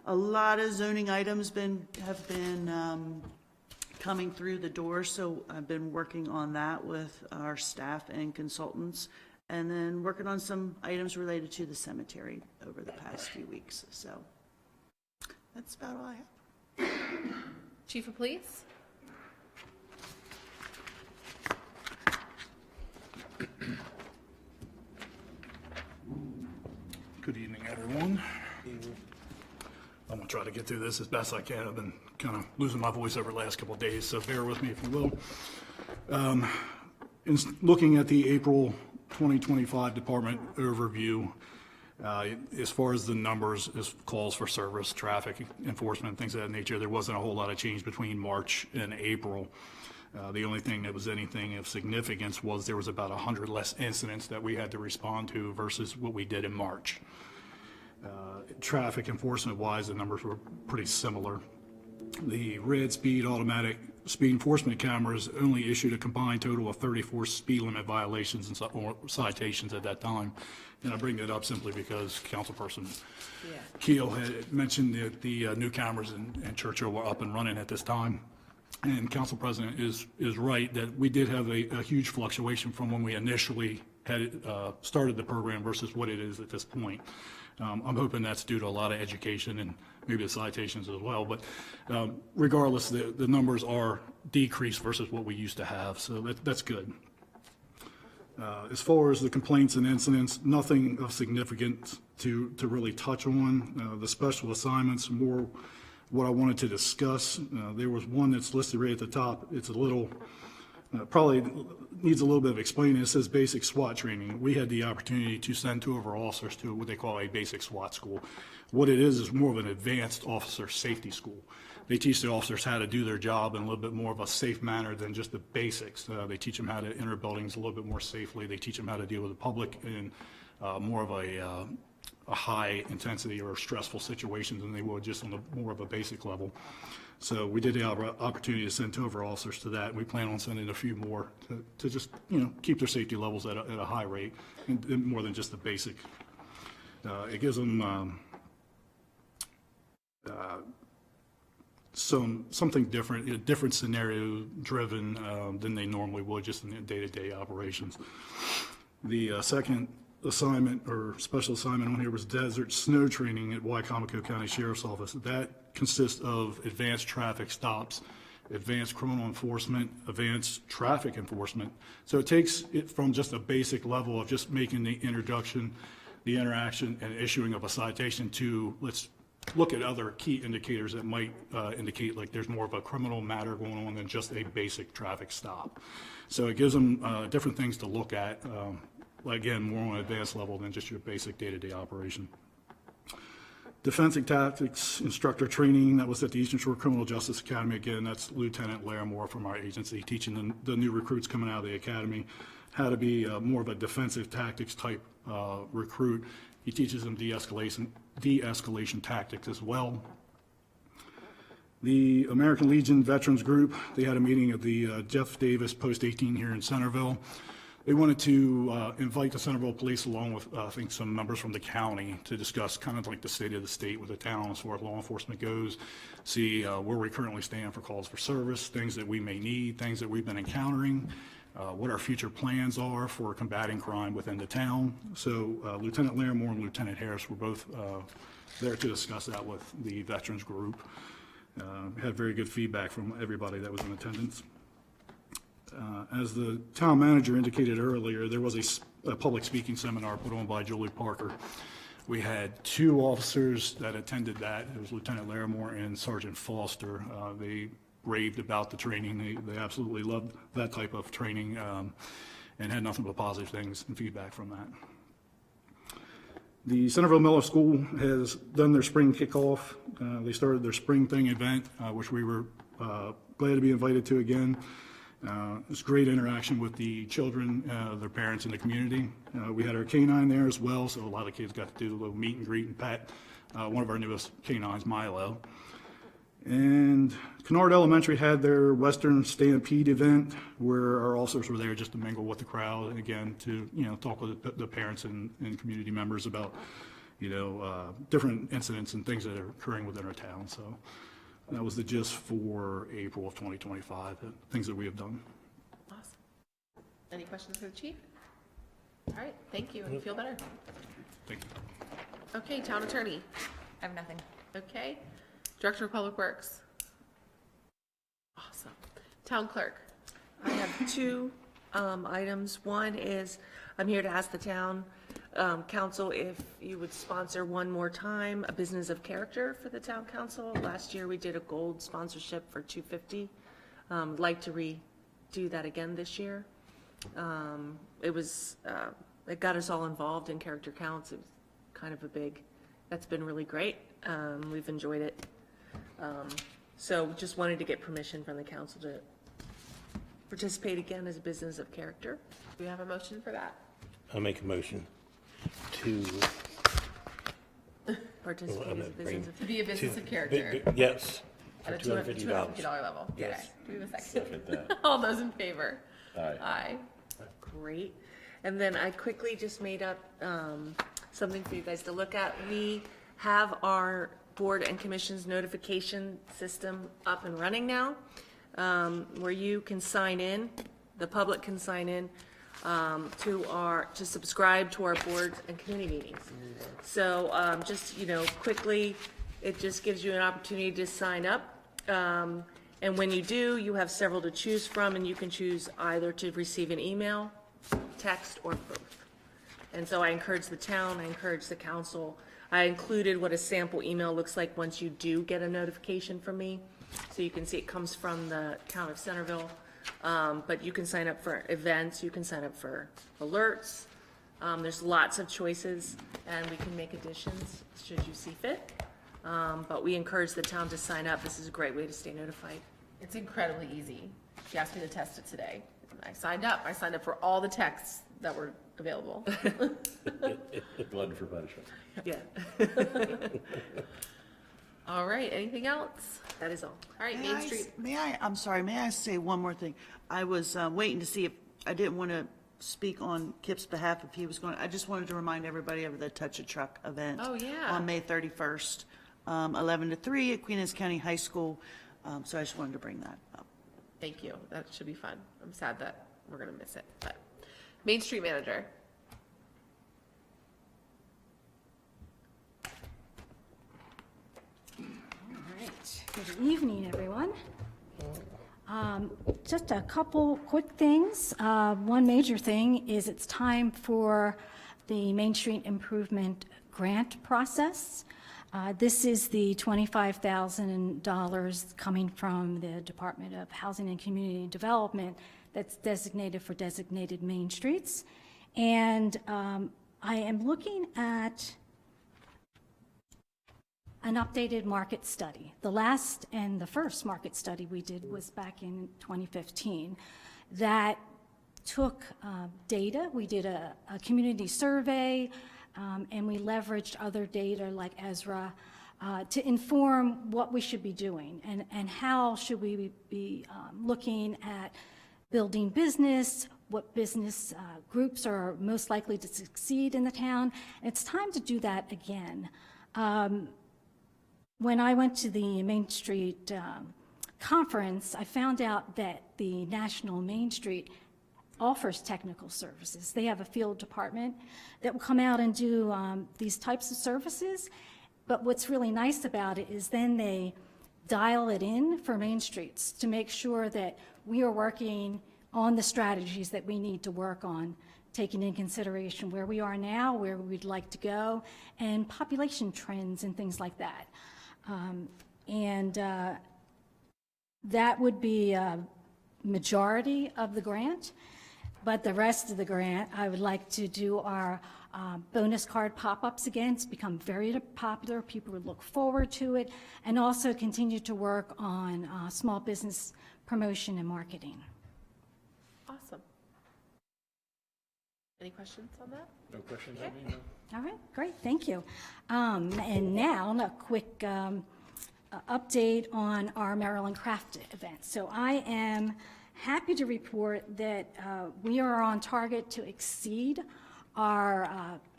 lot of zoning items have been coming through the door. So I've been working on that with our staff and consultants, and then working on some items related to the cemetery over the past few weeks. So that's about all I have. Chief of Police. Good evening, everyone. I'm gonna try to get through this as best I can. I've been kind of losing my voice over the last couple of days, so bear with me if you will. In looking at the April 2025 department overview, as far as the numbers, as calls for service, traffic enforcement, things of that nature, there wasn't a whole lot of change between March and April. The only thing that was anything of significance was there was about 100 less incidents that we had to respond to versus what we did in March. Traffic enforcement wise, the numbers were pretty similar. The red speed automatic speed enforcement cameras only issued a combined total of 34 speed limit violations and or citations at that time. And I bring that up simply because Councilperson Keel had mentioned that the new cameras in Churchill were up and running at this time. And Council President is right that we did have a huge fluctuation from when we initially had started the program versus what it is at this point. I'm hoping that's due to a lot of education and maybe the citations as well. But regardless, the numbers are decreased versus what we used to have, so that's good. As far as the complaints and incidents, nothing of significance to really touch on. The special assignments, more what I wanted to discuss. There was one that's listed right at the top. It's a little, probably needs a little bit of explaining. It says basic SWAT training. We had the opportunity to send 2 of our officers to what they call a basic SWAT school. What it is more of an advanced officer safety school. They teach the officers how to do their job in a little bit more of a safe manner than just the basics. They teach them how to enter buildings a little bit more safely. They teach them how to deal with the public in more of a high intensity or stressful situation than they would just on more of a basic level. So we did have an opportunity to send 2 of our officers to that. We plan on sending a few more to just, keep their safety levels at a high rate and more than just the basic. It gives them something different, a different scenario driven than they normally would just in their day-to-day operations. The second assignment or special assignment on here was desert snow training at Wycomico County Sheriff's Office. That consists of advanced traffic stops, advanced criminal enforcement, advanced traffic enforcement. So it takes it from just a basic level of just making the introduction, the interaction, and issuing of a citation to let's look at other key indicators that might indicate like there's more of a criminal matter going on than just a basic traffic stop. So it gives them different things to look at, again, more on an advanced level than just your basic day-to-day operation. Defensive tactics instructor training, that was at the Eastern Shore Criminal Justice Academy. Again, that's Lieutenant Larimore from our agency teaching the new recruits coming out of the academy how to be more of a defensive tactics type recruit. He teaches them de-escalation tactics as well. The American Legion Veterans Group, they had a meeting at the Jeff Davis Post 18 here in Centreville. They wanted to invite the Centreville Police along with, I think, some members from the county to discuss kind of like the state of the state with the town as far as law enforcement goes, see where we currently stand for calls for service, things that we may need, things that we've been encountering, what our future plans are for combating crime within the town. So Lieutenant Larimore and Lieutenant Harris were both there to discuss that with the Veterans Group. Had very good feedback from everybody that was in attendance. As the town manager indicated earlier, there was a public speaking seminar put on by Julie Parker. We had 2 officers that attended that. It was Lieutenant Larimore and Sergeant Foster. They raved about the training. They absolutely loved that type of training and had nothing but positive things and feedback from that. The Centreville Middle School has done their spring kickoff. They started their spring thing event, which we were glad to be invited to again. It's great interaction with the children, their parents, and the community. We had our canine there as well, so a lot of kids got to do a little meet and greet and pet one of our newest canines, Milo. And Kennard Elementary had their Western Stampede event where our officers were there just to mingle with the crowd and again to talk with the parents and community members about different incidents and things that are occurring within our town. So that was the gist for April of 2025, things that we have done. Awesome. Any questions for the chief? All right, thank you, and feel better. Thank you. Okay, town attorney. I have nothing. Okay. Director of Public Works. Awesome. Town clerk. I have 2 items. One is, I'm here to ask the town council if you would sponsor one more time a business of character for the town council. Last year we did a gold sponsorship for $250. Like to redo that again this year. It got us all involved in character counts. It was kind of that's been really great. We've enjoyed it. So just wanted to get permission from the council to participate again as a business of character. Do we have a motion for that? I'll make a motion to, Participate as a business of To be a business of character. yes, At a $250. $250 level. Yes. Okay. Do we have a second? Second that. All those in favor? Aye. Aye. Great. And then I quickly just made up something for you guys to look at. We have our board and commissions notification system up and running now, where you can sign in, the public can sign in to subscribe to our board and committee meetings. So just, quickly, it just gives you an opportunity to sign up. And when you do, you have several to choose from, and you can choose either to receive an email, text, or both. And so I encourage the town, I encourage the council. I included what a sample email looks like once you do get a notification from me. So you can see it comes from the town of Centreville. But you can sign up for events, you can sign up for alerts. There's lots of choices, and we can make additions should you see fit. But we encourage the town to sign up. This is a great way to stay notified. It's incredibly easy. She asked me to test it today. I signed up. I signed up for all the texts that were available. Glutton for punishment. Yeah, All right, anything else? that is all. All right, Main Street. I'm sorry, may I say one more thing? I was waiting to see if, I didn't want to speak on Kip's behalf if he was going, I just wanted to remind everybody of the Touch a Truck event. Oh, yeah. On May 31st, 11 to 3 at Queen Anne's County High School. So I just wanted to bring that up. Thank you. That should be fun. I'm sad that we're going to miss it. But Main Street Manager. Good evening, everyone. Just a couple quick things. One major thing is it's time for the Main Street Improvement Grant process. This is the $25,000 coming from the Department of Housing and Community Development that's designated for designated main streets. And I am looking at an updated market study. The last and the first market study we did was back in 2015 that took data. We did a community survey, and we leveraged other data like Ezra to inform what we should be doing and how should we be looking at building business, what business groups are most likely to succeed in the town. It's time to do that again. When I went to the Main Street conference, I found out that the National Main Street offers technical services. They have a field department that will come out and do these types of services. But what's really nice about it is then they dial it in for Main Streets to make sure that we are working on the strategies that we need to work on, taking in consideration where we are now, where we'd like to go, and population trends and things like that. That would be a majority of the grant, but the rest of the grant, I would like to do our bonus card pop-ups again. It's become very popular. People would look forward to it, and also continue to work on small business promotion and marketing. Awesome. Any questions on that? No questions on me, no? All right, great, thank you. And now, a quick update on our Maryland Craft event. So I am happy to report that we are on target to exceed our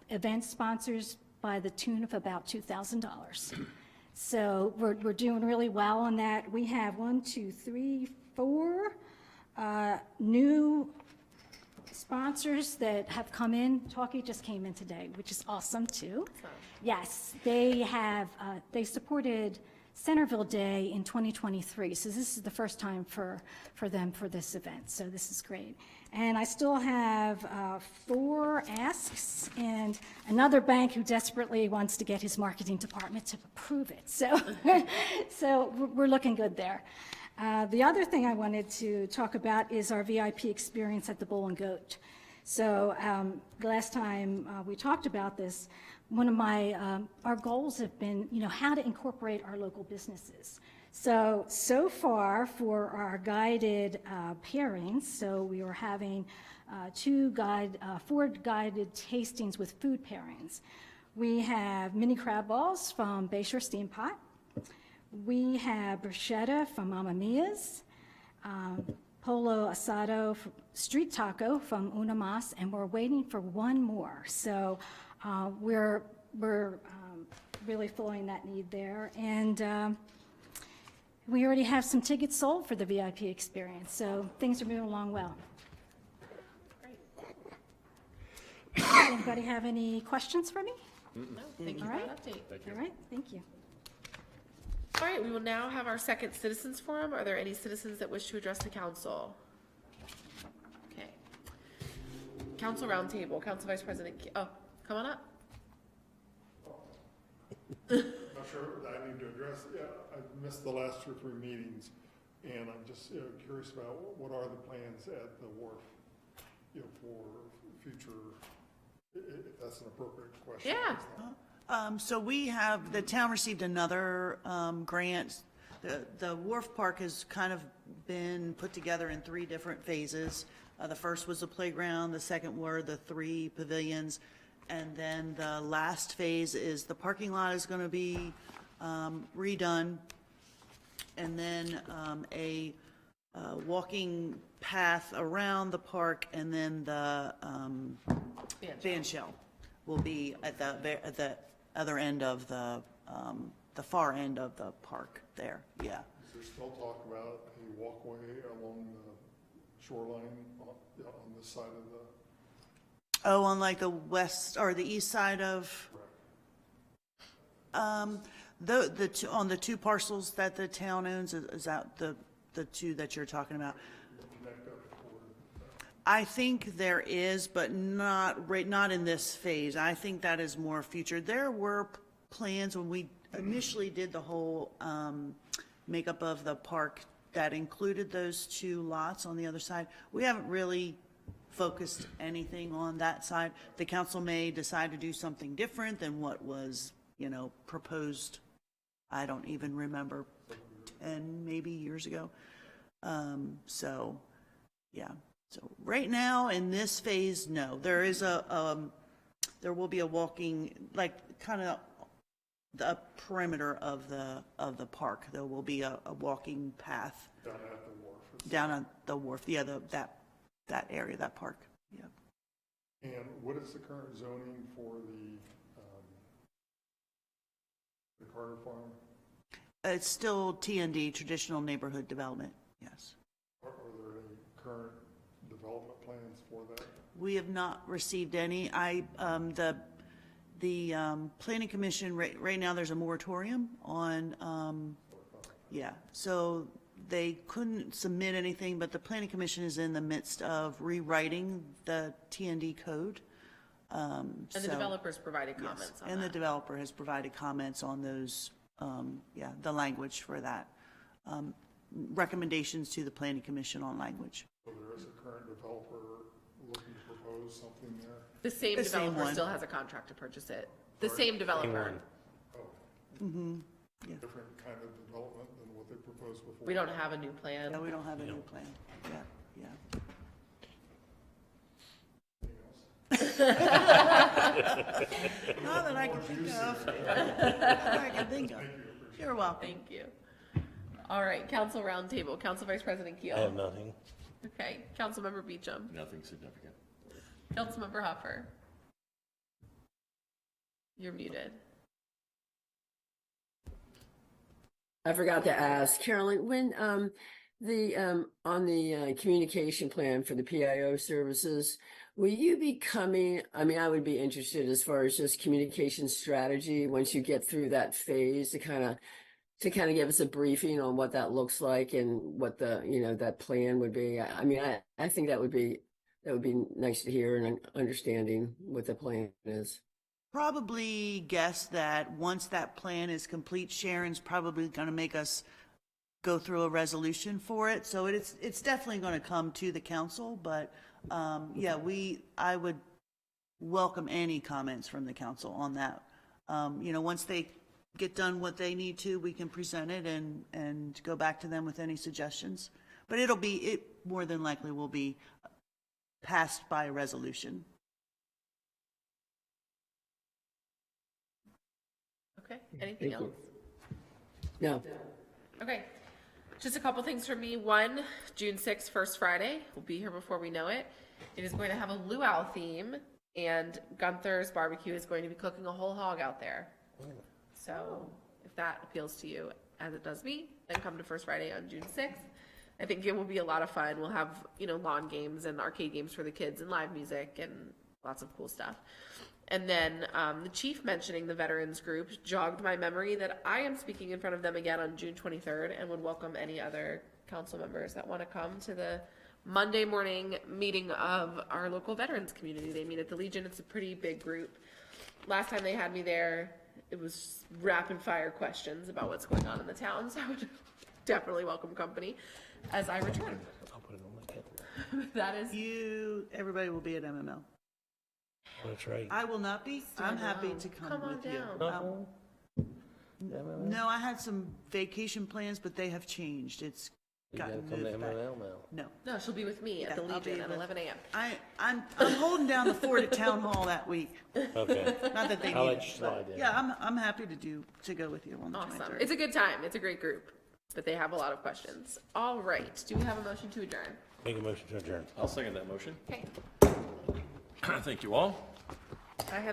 event sponsors by the tune of about $2,000. So we're doing really well on that. We have 4 new sponsors that have come in. Talkie just came in today, which is awesome too. Yes, they have, they supported Centreville Day in 2023. So this is the first time for them for this event. So this is great. And I still have 4 asks and another bank who desperately wants to get his marketing department to approve it. So, so we're looking good there. The other thing I wanted to talk about is our VIP experience at the Bull and Goat. So the last time we talked about this, one of our goals have been, how to incorporate our local businesses. So far for our guided pairings, so we were having 4 guided tastings with food pairings. We have mini crab balls from Bayshore Steam Pot. We have bruschetta from Mamma Mia's, Polo Asado Street Taco from Una Mas, and we're waiting for one more. So we're really filling that need there. And we already have some tickets sold for the VIP experience, so things are moving along well. Anybody have any questions for me? No, thank you for that update. All right, thank you. All right, we will now have our second citizens forum. Are there any citizens that wish to address the council? Okay. Council roundtable, Council Vice President, oh, come on up. Not sure that I need to address, yeah, I've missed the last 2 or 3 meetings, and I'm just curious about what are the plans at the wharf, for future, if that's an appropriate question. Yeah. So the town received another grant. The Wharf Park has kind of been put together in 3 different phases. The first was the playground, the second were the 3 pavilions, and then the last phase is the parking lot is going to be redone, and then a walking path around the park, and then the band shell will be at the other end of the far end of the park there, yeah. Is there still talk about a walkway along the shoreline on this side of the? Oh, on like the west or the east side of? The on the 2 parcels that the town owns, is that the 2 that you're talking about? I think there is, but not in this phase. I think that is more future. There were plans when we initially did the whole makeup of the park that included those 2 lots on the other side. We haven't really focused anything on that side. The council may decide to do something different than what was, proposed. I don't even remember, 10 maybe years ago. So, yeah. So right now in this phase, no, there is there will be a walking, like kind of the perimeter of the park. There will be a walking path Down at the wharf. down on the wharf, yeah, that area, that park, yeah. And what is the current zoning for the Carter Farm? It's still TND, Traditional Neighborhood Development, yes. Are there any current development plans for that? We have not received any. The Planning Commission, right now, there's a moratorium on, yeah, so they couldn't submit anything, but the Planning Commission is in the midst of rewriting the TND code. And the developers provided comments on that. And the developer has provided comments on those, the language for that. Recommendations to the Planning Commission on language. So there is a current developer looking to propose something there? The same The same developer one. still has a contract to purchase it. The same developer. Different kind of development than what they proposed before? We don't have a new plan. No, we don't have a new plan. Yeah. Not that I can think of. Not that I can think of. You're welcome. Thank you. All right, council roundtable, Council Vice President Keel. I have nothing. Okay, Councilmember Beecham. Nothing significant. Councilmember Hopper. You're muted. I forgot to ask, Carolyn, when on the communication plan for the PIO services, will you be coming, I would be interested as far as just communication strategy once you get through that phase to kind of give us a briefing on what that looks like and what the, that plan would be. I think that would be nice to hear and understanding what the plan is. Probably guess that once that plan is complete, Sharon's probably going to make us go through a resolution for it. So it's definitely going to come to the council, but I would welcome any comments from the council on that. Once they get done what they need to, we can present it and go back to them with any suggestions. But it more than likely will be passed by a resolution. Okay, anything else? No. Okay, just a couple things from me. One, June 6th, First Friday. We'll be here before we know it. It is going to have a luau theme, and Gunther's Barbecue is going to be cooking a whole hog out there. So if that appeals to you, as it does me, then come to First Friday on June 6th. I think it will be a lot of fun. We'll have, lawn games and arcade games for the kids and live music and lots of cool stuff. And then the chief mentioning the veterans group jogged my memory that I am speaking in front of them again on June 23rd and would welcome any other council members that want to come to the Monday morning meeting of our local veterans community. They meet at the Legion. It's a pretty big group. Last time they had me there, it was rapid fire questions about what's going on in the town. So I would definitely welcome company as I return. I'll put it on my calendar. That is. Everybody will be at MML. That's right. I will not be. I'm happy to come on with you. down. No, I had some vacation plans, but they have changed. It's You gotta gotten come to moved back. MML now. No. No, she'll be with me at the Yeah, I'll be Legion at able- 11 a.m. I'm holding down the fort at Town Hall that week. Okay. Not that they I'll need let it, you slide but in. yeah, I'm happy to go with you on the Awesome. 23rd. It's a good time. It's a great group, but they have a lot of questions. All right. Do we have a motion to adjourn? Make a motion to adjourn. I'll second that motion. Okay. Thank you all. I have